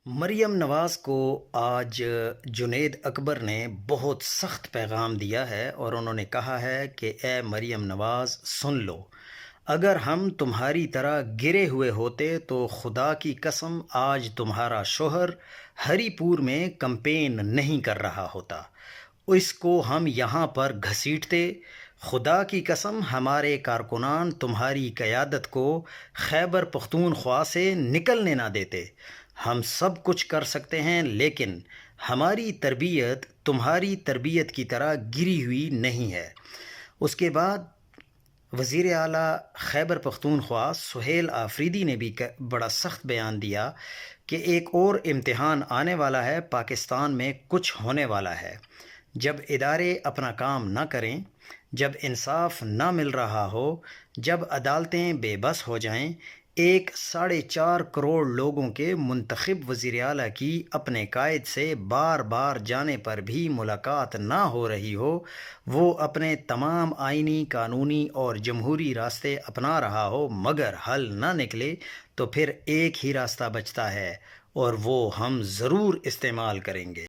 مریم نواز کو آج جنید اکبر نے بہت سخت پیغام دیا ہے اور انہوں نے کہا ہے کہ اے مریم نواز سن لو، اگر ہم تمہاری طرح گرے ہوئے ہوتے تو خدا کی قسم آج تمہارا شوہر ہری پور میں کمپین نہیں کر رہا ہوتا، اس کو ہم یہاں پر گھسیٹتے۔ خدا کی قسم ہمارے کارکنان تمہاری قیادت کو خیبر پختونخوا سے نکلنے نہ دیتے۔ ہم سب کچھ کر سکتے ہیں لیکن ہماری تربیت تمہاری تربیت کی طرح گری ہوئی نہیں ہے۔ اس کے بعد وزیر اعلیٰ خیبر پختونخوا سہیل آفریدی نے بھی بڑا سخت بیان دیا کہ ایک اور امتحان آنے والا ہے، پاکستان میں کچھ ہونے والا ہے۔ جب ادارے اپنا کام نہ کریں، جب انصاف نہ مل رہا ہو، جب عدالتیں بے بس ہو جائیں، ایک 4.5 کروڑ لوگوں کے منتخب وزیر اعلیٰ کی اپنے قائد سے بار بار جانے پر بھی ملاقات نہ ہو رہی ہو، وہ اپنے تمام آئینی، قانونی اور جمہوری راستے اپنا رہا ہو مگر حل نہ نکلے، تو پھر ایک ہی راستہ بچتا ہے اور وہ ہم ضرور استعمال کریں گے۔